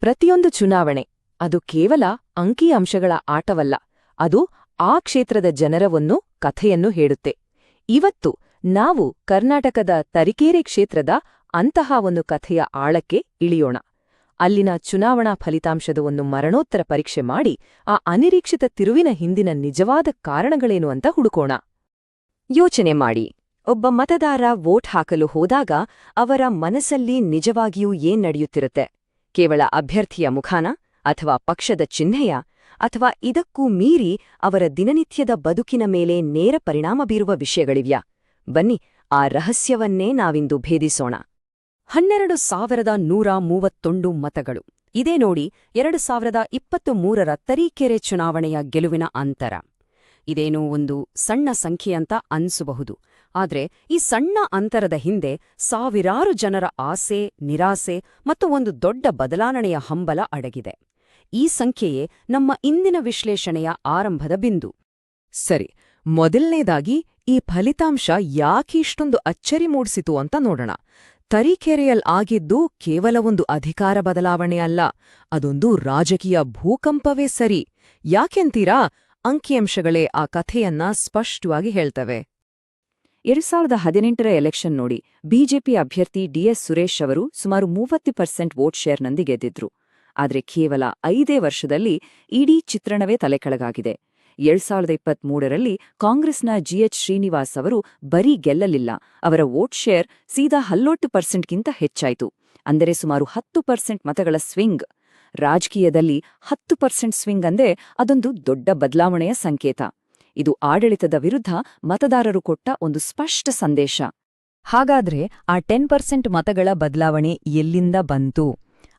ಪ್ರತಿಯೊಂದು ಚುನಾವಣೆ ಅದು ಕೇವಲ ಅಂಕಿಅಂಶಗಳ ಆಟವಲ್ಲ, ಅದು ಆ ಕ್ಷೇತ್ರದ ಜನರ ಒಂದು ಕಥೆಯನ್ನು ಹೇಳುತ್ತೆ. ಇವತ್ತು ನಾವು ಕರ್ನಾಟಕದ ತರೀಕೆರೆ ಕ್ಷೇತ್ರದ ಅಂತಹ ಒಂದು ಕಥೆಯ ಆಳಕ್ಕೆ ಇಳಿಯೋಣ. ಅಲ್ಲಿನ ಚುನಾವಣಾ ಫಲಿತಾಂಶದ ಒಂದು ಮರಣೋತ್ತರ ಪರೀಕ್ಷೆ ಮಾಡಿ ಆ ಅನಿರೀಕ್ಷಿತ ತಿರುವಿನ ಹಿಂದಿನ ನಿಜವಾದ ಕಾರಣಗಳೇನು ಅಂತ ಹುಡುಕೋಣ. ಯೋಚನೆ ಮಾಡಿ, ಒಬ್ಬ ಮತದಾರ ವೋಟ್ ಹಾಕಲು ಹೋದಾಗ ಅವರ ಮನಸ್ಸಲ್ಲಿ ನಿಜವಾಗಿಯೂ ಏನ್ ನಡೆಯುತ್ತಿರುತ್ತೆ? ಕೇವಲ ಅಭ್ಯರ್ಥಿಯ ಮುಖಾನ, ಅಥವಾ ಪಕ್ಷದ ಚಿಹ್ನೆಯ, ಅಥವಾ ಇದಕ್ಕೂ ಮೀರಿ ಅವರ ದಿನನಿತ್ಯದ ಬದುಕಿನ ಮೇಲೆ ನೇರ ಪರಿಣಾಮ ಬೀರುವ ವಿಷಯಗಳಿವ್ಯಾ? ಬನ್ನಿ, ಆ ರಹಸ್ಯವನ್ನೇ ನಾವಿಂದು ಭೇದಿಸೋಣ. 12,131 ಮತಗಳು. ಇದೇ ನೋಡಿ 2023ರ ತರೀಕೆರೆ ಚುನಾವಣೆಯ ಗೆಲುವಿನ ಅಂತರ. ಇದೇನೋ ಒಂದು ಸಣ್ಣ ಸಂಖ್ಯೆಯಂತ ಅನ್ಸಬಹುದು, ಆದ್ರೆ ಈ ಸಣ್ಣ ಅಂತರದ ಹಿಂದೆ ಸಾವಿರಾರು ಜನರ ಆಸೆ, ನಿರಾಸೆ ಮತ್ತು ಒಂದು ದೊಡ್ಡ ಬದಲಾವಣೆಯ ಹಂಬಲ ಅಡಗಿದೆ. ಈ ಸಂಖ್ಯೆಯೇ ನಮ್ಮ ಇಂದಿನ ವಿಶ್ಲೇಷಣೆಯ ಆರಂಭದ ಬಿಂದು. ಸರಿ, ಮೊದಲನೇದಾಗಿ ಈ ಫಲಿತಾಂಶ ಯಾಕಿಷ್ಟೊಂದು ಅಚ್ಚರಿ ಮೂಡಿಸಿತು ಅಂತ ನೋಡೋಣ. ತರೀಕೆರೆಯಲ್ ಆಗಿದ್ದು ಕೇವಲ ಒಂದು ಅಧಿಕಾರ ಬದಲಾವಣೆ ಅಲ್ಲ, ಅದೊಂದು ರಾಜಕೀಯ ಭೂಕಂಪವೇ ಸರಿ. ಯಾಕೆಂತೀರಾ? ಅಂಕಿಅಂಶಗಳೇ ಆ ಕಥೆಯನ್ನ ಸ್ಪಷ್ಟವಾಗಿ ಹೇಳ್ತವೆ. 2018ರ ಎಲೆಕ್ಷನ್ ನೋಡಿ, ಬಿಜೆಪಿ ಅಭ್ಯರ್ಥಿ ಡಿಎಸ್ ಸುರೇಶ್ ಅವರು ಸುಮಾರು 30% ವೋಟ್ ಶೇರ್ನೊಂದಿಗೆ ಗೆದ್ದಿದ್ರು. ಆದ್ರೆ ಕೇವಲ 5 ವರ್ಷದಲ್ಲಿ ಇಡೀ ಚಿತ್ರಣವೇ ತಲೆಕೆಳಗಾಗಿದೆ. 2023ರಲ್ಲಿ ಕಾಂಗ್ರೆಸ್ನ ಜಿಎಚ್ ಶ್ರೀನಿವಾಸ್ ಅವರು ಬರೀ ಗೆಲ್ಲಲಿಲ್ಲ, ಅವರ ವೋಟ್ ಶೇರ್ ಸೀದಾ 40%ಗಿಂತ ಹೆಚ್ಚಾಯಿತು. ಅಂದರೆ ಸುಮಾರು 10% ಮತಗಳ ಸ್ವಿಂಗ್. ರಾಜಕೀಯದಲ್ಲಿ 10% ಸ್ವಿಂಗ್ ಅಂದ್ರೆ ಅದೊಂದು ದೊಡ್ಡ ಬದಲಾವಣೆಯ ಸಂಕೇತ. ಇದು ಆಡಳಿತದ ವಿರುದ್ಧ ಮತದಾರರು ಕೊಟ್ಟ ಒಂದು ಸ್ಪಷ್ಟ ಸಂದೇಶ. ಹಾಗಾದ್ರೆ ಆ 10% ಮತಗಳ ಬದಲಾವಣೆ ಎಲ್ಲಿಂದ ಬಂತು?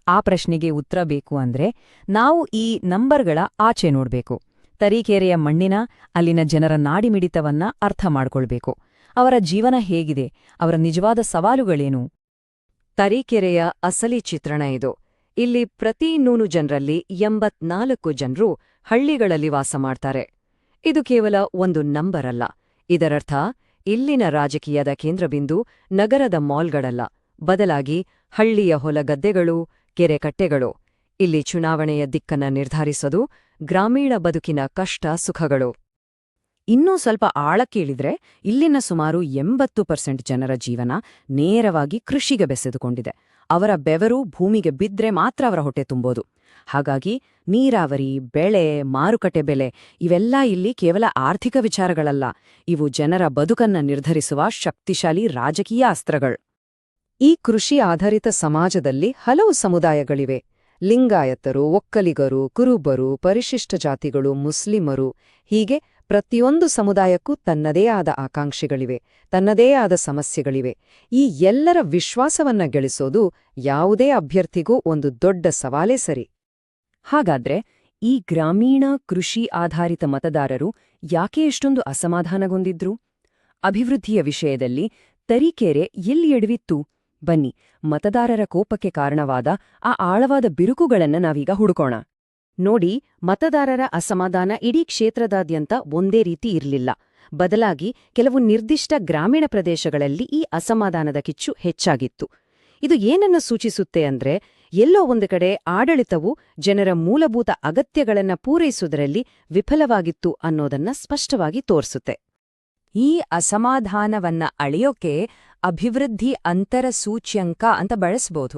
ಆ ಪ್ರಶ್ನೆಗೆ ಉತ್ತರ ಬೇಕು ಅಂದ್ರೆ ನಾವು ಈ ನಂಬರ್ಗಳ ಆಚೆ ನೋಡ್ಬೇಕು. ತರೀಕೆರೆಯ ಮಣ್ಣಿನ, ಅಲ್ಲಿನ ಜನರ ನಾಡಿಮಿಡಿತವನ್ನ ಅರ್ಥ ಮಾಡ್ಕೊಳ್ಬೇಕು. ಅವರ ಜೀವನ ಹೇಗಿದೆ? ಅವರ ನಿಜವಾದ ಸವಾಲುಗಳೇನು? ತರೀಕೆರೆಯ ಅಸಲಿ ಚಿತ್ರಣ ಇದು. ಇಲ್ಲಿ ಪ್ರತಿ 100 ಜನರಲ್ಲಿ 84 ಜನರು ಹಳ್ಳಿಗಳಲ್ಲಿ ವಾಸ ಮಾಡ್ತಾರೆ. ಇದು ಕೇವಲ ಒಂದು ನಂಬರ್ ಅಲ್ಲ. ಇದರರ್ಥ ಇಲ್ಲಿನ ರಾಜಕೀಯದ ಕೇಂದ್ರಬಿಂದು ನಗರದ ಮಾಲ್ಗಳಲ್ಲ, ಬದಲಾಗಿ ಹಳ್ಳಿಯ ಹೊಲಗದ್ದೆಗಳು, ಕೆರೆಕಟ್ಟೆಗಳು. ಇಲ್ಲಿ ಚುನಾವಣೆಯ ದಿಕ್ಕನ್ನ ನಿರ್ಧರಿಸೋದು ಗ್ರಾಮೀಣ ಬದುಕಿನ ಕಷ್ಟ ಸುಖಗಳು. ಇನ್ನೂ ಸ್ವಲ್ಪ ಆಳಕ್ಕೇಳಿದ್ರೆ ಇಲ್ಲಿನ ಸುಮಾರು 80% ಜನರ ಜೀವನ ನೇರವಾಗಿ ಕೃಷಿಗೆ ಬೆಸೆದುಕೊಂಡಿದೆ. ಅವರ ಬೆವರು ಭೂಮಿಗೆ ಬಿದ್ರೆ ಮಾತ್ರ ಅವರ ಹೊಟ್ಟೆ ತುಂಬೋದು. ಹಾಗಾಗಿ ನೀರಾವರಿ, ಬೆಳೆ, ಮಾರುಕಟ್ಟೆ ಬೆಲೆ ಇವೆಲ್ಲ ಇಲ್ಲಿ ಕೇವಲ ಆರ್ಥಿಕ ವಿಚಾರಗಳಲ್ಲ, ಇವು ಜನರ ಬದುಕನ್ನ ನಿರ್ಧರಿಸುವ ಶಕ್ತಿಶಾಲಿ ರಾಜಕೀಯ ಅಸ್ತ್ರಗಳು. ಈ ಕೃಷಿ ಆಧಾರಿತ ಸಮಾಜದಲ್ಲಿ ಹಲವು ಸಮುದಾಯಗಳಿವೆ. ಲಿಂಗಾಯತರು, ಒಕ್ಕಲಿಗರು, ಕುರುಬರು, ಪರಿಶಿಷ್ಟ ಜಾತಿಗಳು, ಮುಸ್ಲಿಮರು, ಹೀಗೆ ಪ್ರತಿಯೊಂದು ಸಮುದಾಯಕ್ಕೂ ತನ್ನದೇ ಆದ ಆಕಾಂಕ್ಷೆಗಳಿವೆ, ತನ್ನದೇ ಆದ ಸಮಸ್ಯೆಗಳಿವೆ. ಈ ಎಲ್ಲರ ವಿಶ್ವಾಸವನ್ನ ಗಳಿಸೋದು ಯಾವುದೇ ಅಭ್ಯರ್ಥಿಗೂ ಒಂದು ದೊಡ್ಡ ಸವಾಲೇ ಸರಿ. ಹಾಗಾದ್ರೆ ಈ ಗ್ರಾಮೀಣ ಕೃಷಿ ಆಧಾರಿತ ಮತದಾರರು ಯಾಕೆ ಎಷ್ಟೊಂದು ಅಸಮಾಧಾನಗೊಂಡಿದ್ರು? ಅಭಿವೃದ್ಧಿಯ ವಿಷಯದಲ್ಲಿ ತರೀಕೆರೆ ಎಲ್ಲಿ ಎಡವಿತ್ತು? ಬನ್ನಿ, ಮತದಾರರ ಕೋಪಕ್ಕೆ ಕಾರಣವಾದ ಆ ಆಳವಾದ ಬಿರುಕುಗಳನ್ನ ನಾವೀಗ ಹುಡುಕೋಣ. ನೋಡಿ, ಮತದಾರರ ಅಸಮಾಧಾನ ಇಡೀ ಕ್ಷೇತ್ರದಾದ್ಯಂತ ಒಂದೇ ರೀತಿ ಇರಲಿಲ್ಲ. ಬದಲಾಗಿ ಕೆಲವು ನಿರ್ದಿಷ್ಟ ಗ್ರಾಮೀಣ ಪ್ರದೇಶಗಳಲ್ಲಿ ಈ ಅಸಮಾಧಾನದ ಕಿಚ್ಚು ಹೆಚ್ಚಾಗಿತ್ತು. ಇದು ಏನನ್ನು ಸೂಚಿಸುತ್ತೆ ಅಂದ್ರೆ, ಎಲ್ಲೋ ಒಂದು ಕಡೆ ಆಡಳಿತವು ಜನರ ಮೂಲಭೂತ ಅಗತ್ಯಗಳನ್ನ ಪೂರೈಸುವುದರಲ್ಲಿ ವಿಫಲವಾಗಿತ್ತು ಅನ್ನೋದನ್ನ ಸ್ಪಷ್ಟವಾಗಿ ತೋರಿಸುತ್ತೆ. ಈ ಅಸಮಾಧಾನವನ್ನ ಅಳೆಯೋಕೆ ಅಭಿವೃದ್ಧಿ ಅಂತರ ಸೂಚ್ಯಂಕ ಅಂತ ಬಳಸ್ಬೋದು.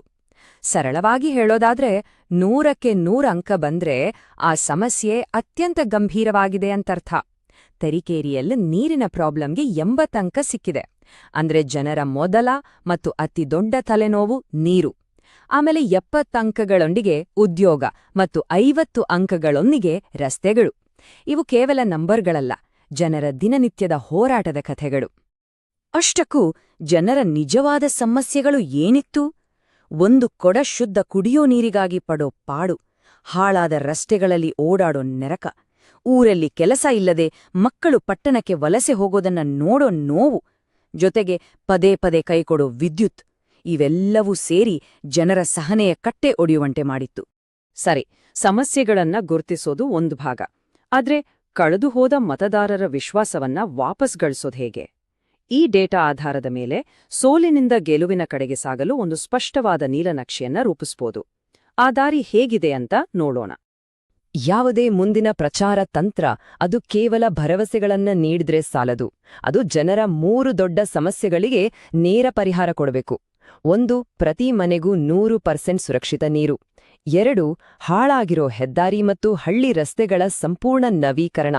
ಸರಳವಾಗಿ ಹೇಳೋದಾದ್ರೆ 100ಕ್ಕೆ 100 ಅಂಕ ಬಂದ್ರೆ ಆ ಸಮಸ್ಯೆ ಅತ್ಯಂತ ಗಂಭೀರವಾಗಿದೆ ಅಂತರ್ಥ. ತರೀಕೆರೆಯಲ್ಲಿ ನೀರಿನ ಪ್ರಾಬ್ಲಮ್ಗೆ 80 ಅಂಕ ಸಿಕ್ಕಿದೆ. ಅಂದ್ರೆ ಜನರ ಮೊದಲ ಮತ್ತು ಅತಿ ದೊಡ್ಡ ತಲೆನೋವು ನೀರು. ಆಮೇಲೆ 70 ಅಂಕಗಳೊಂದಿಗೆ ಉದ್ಯೋಗ ಮತ್ತು 50 ಅಂಕಗಳೊಂದಿಗೆ ರಸ್ತೆಗಳು. ಇವು ಕೇವಲ ನಂಬರ್ಗಳಲ್ಲ, ಜನರ ದಿನನಿತ್ಯದ ಹೋರಾಟದ ಕಥೆಗಳು. ಅಷ್ಟಕ್ಕೂ ಜನರ ನಿಜವಾದ ಸಮಸ್ಯೆಗಳು ಏನಿತ್ತು? ಒಂದು ಕೊಡ ಶುದ್ಧ ಕುಡಿಯೋ ನೀರಿಗಾಗಿ ಪಡೋ ಪಾಡು, ಹಾಳಾದ ರಸ್ತೆಗಳಲ್ಲಿ ಓಡಾಡೋ ನೆರಕ, ಊರಲ್ಲಿ ಕೆಲಸ ಇಲ್ಲದೆ ಮಕ್ಕಳು ಪಟ್ಟಣಕ್ಕೆ ವಲಸೆ ಹೋಗೋದನ್ನ ನೋಡೋ ನೋವು, ಜೊತೆಗೆ ಪದೇ ಪದೇ ಕೈಕೊಡೋ ವಿದ್ಯುತ್, ಇವೆಲ್ಲವೂ ಸೇರಿ ಜನರ ಸಹನೆಯ ಕಟ್ಟೆ ಒಡೆಯುವಂತೆ ಮಾಡಿತ್ತು. ಸರಿ, ಸಮಸ್ಯೆಗಳನ್ನ ಗುರ್ತಿಸೋದು ಒಂದು ಭಾಗ. ಆದ್ರೆ ಕಳೆದುಹೋದ ಮತದಾರರ ವಿಶ್ವಾಸವನ್ನ ವಾಪಸ್ ಗಳಿಸೋದು ಹೇಗೆ? ಈ ಡೇಟಾ ಆಧಾರದ ಮೇಲೆ ಸೋಲಿನಿಂದ ಗೆಲುವಿನ ಕಡೆಗೆ ಸಾಗಲು ಒಂದು ಸ್ಪಷ್ಟವಾದ ನೀಲನಕ್ಷೆಯನ್ನ ರೂಪಿಸ್ಬೋದು. ಆ ದಾರಿ ಹೇಗಿದೆ ಅಂತ ನೋಡೋಣ. ಯಾವುದೇ ಮುಂದಿನ ಪ್ರಚಾರ ತಂತ್ರ ಅದು ಕೇವಲ ಭರವಸೆಗಳನ್ನ ನೀಡಿದ್ರೆ ಸಾಲದು. ಅದು ಜನರ 3 ದೊಡ್ಡ ಸಮಸ್ಯೆಗಳಿಗೆ ನೇರ ಪರಿಹಾರ ಕೊಡಬೇಕು. 1, ಪ್ರತಿ ಮನೆಗೂ 100% ಸುರಕ್ಷಿತ ನೀರು. 2, ಹಾಳಾಗಿರೋ ಹೆದ್ದಾರಿ ಮತ್ತು ಹಳ್ಳಿ ರಸ್ತೆಗಳ ಸಂಪೂರ್ಣ ನವೀಕರಣ.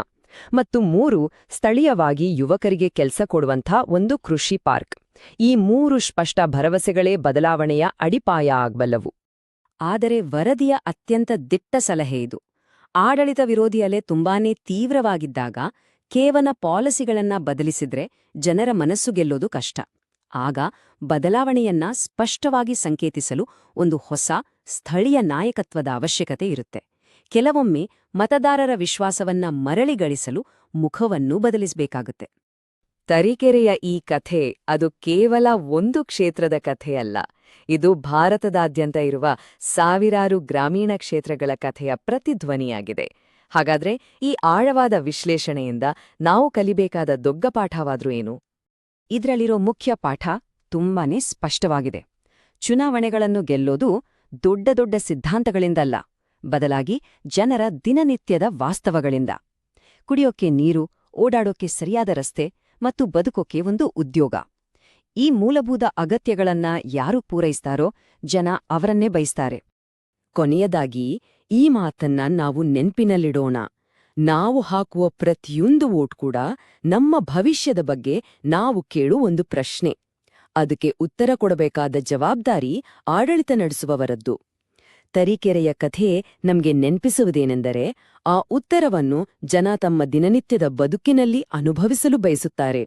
ಮತ್ತು 3, ಸ್ಥಳೀಯವಾಗಿ ಯುವಕರಿಗೆ ಕೆಲಸ ಕೊಡುವಂಥ ಒಂದು ಕೃಷಿ ಪಾರ್ಕ್. ಈ 3 ಸ್ಪಷ್ಟ ಭರವಸೆಗಳೇ ಬದಲಾವಣೆಯ ಅಡಿಪಾಯ ಆಗಬಲ್ಲವು. ಆದರೆ ವರದಿಯ ಅತ್ಯಂತ ದಿಟ್ಟ ಸಲಹೆ ಇದು. ಆಡಳಿತ ವಿರೋಧಿ ಅಲೆ ತುಂಬಾನೇ ತೀವ್ರವಾಗಿದ್ದಾಗ ಕೇವಲ ಪಾಲಿಸಿಗಳನ್ನ ಬದಲಿಸಿದ್ರೆ ಜನರ ಮನಸ್ಸು ಗೆಲ್ಲೋದು ಕಷ್ಟ. ಆಗ ಬದಲಾವಣೆಯನ್ನ ಸ್ಪಷ್ಟವಾಗಿ ಸಂಕೇತಿಸಲು ಒಂದು ಹೊಸ ಸ್ಥಳೀಯ ನಾಯಕತ್ವದ ಅವಶ್ಯಕತೆ ಇರುತ್ತೆ. ಕೆಲವೊಮ್ಮೆ ಮತದಾರರ ವಿಶ್ವಾಸವನ್ನ ಮರಳಿಗಳಿಸಲು ಮುಖವನ್ನೂ ಬದಲಿಸಬೇಕಾಗುತ್ತೆ. ತರೀಕೆರೆಯ ಈ ಕಥೆ ಅದು ಕೇವಲ ಒಂದು ಕ್ಷೇತ್ರದ ಕಥೆಯಲ್ಲ. ಇದು ಭಾರತದಾದ್ಯಂತ ಇರುವ ಸಾವಿರಾರು ಗ್ರಾಮೀಣ ಕ್ಷೇತ್ರಗಳ ಕಥೆಯ ಪ್ರತಿಧ್ವನಿಯಾಗಿದೆ. ಹಾಗಾದ್ರೆ ಈ ಆಳವಾದ ವಿಶ್ಲೇಷಣೆಯಿಂದ ನಾವು ಕಲಿಬೇಕಾದ ದೊಡ್ಡ ಪಾಠವಾದ್ರೂ ಏನು? ಇದ್ರಲ್ಲಿರೋ ಮುಖ್ಯ ಪಾಠ ತುಂಬಾನೇ ಸ್ಪಷ್ಟವಾಗಿದೆ. ಚುನಾವಣೆಗಳನ್ನು ಗೆಲ್ಲೋದು ದೊಡ್ಡ ದೊಡ್ಡ ಸಿದ್ಧಾಂತಗಳಿಂದಲ್ಲ, ಬದಲಾಗಿ ಜನರ ದಿನನಿತ್ಯದ ವಾಸ್ತವಗಳಿಂದ. ಕುಡಿಯೋಕೆ ನೀರು, ಓಡಾಡೋಕೆ ಸರಿಯಾದ ರಸ್ತೆ ಮತ್ತು ಬದುಕೋಕೆ ಒಂದು ಉದ್ಯೋಗ. ಈ ಮೂಲಭೂತ ಅಗತ್ಯಗಳನ್ನ ಯಾರು ಪೂರೈಸ್ತಾರೋ ಜನ ಅವರನ್ನೇ ಬಯಸ್ತಾರೆ. ಕೊನೆಯದಾಗಿ ಈ ಮಾತನ್ನ ನಾವು ನೆನ್ಪಿನಲ್ಲಿಡೋಣ. ನಾವು ಹಾಕುವ ಪ್ರತಿಯೊಂದು ವೋಟ್ ಕೂಡ ನಮ್ಮ ಭವಿಷ್ಯದ ಬಗ್ಗೆ ನಾವು ಕೇಳೋ ಒಂದು ಪ್ರಶ್ನೆ. ಅದಕ್ಕೆ ಉತ್ತರ ಕೊಡಬೇಕಾದ ಜವಾಬ್ದಾರಿ ಆಡಳಿತ ನಡೆಸುವವರದ್ದು. ತರೀಕೆರೆಯ ಕಥೆ ನಮ್ಗೆ ನೆನ್ಪಿಸುವುದೇನೆಂದರೆ, ಆ ಉತ್ತರವನ್ನು ಜನ ತಮ್ಮ ದಿನನಿತ್ಯದ ಬದುಕಿನಲ್ಲಿ ಅನುಭವಿಸಲು ಬಯಸುತ್ತಾರೆ.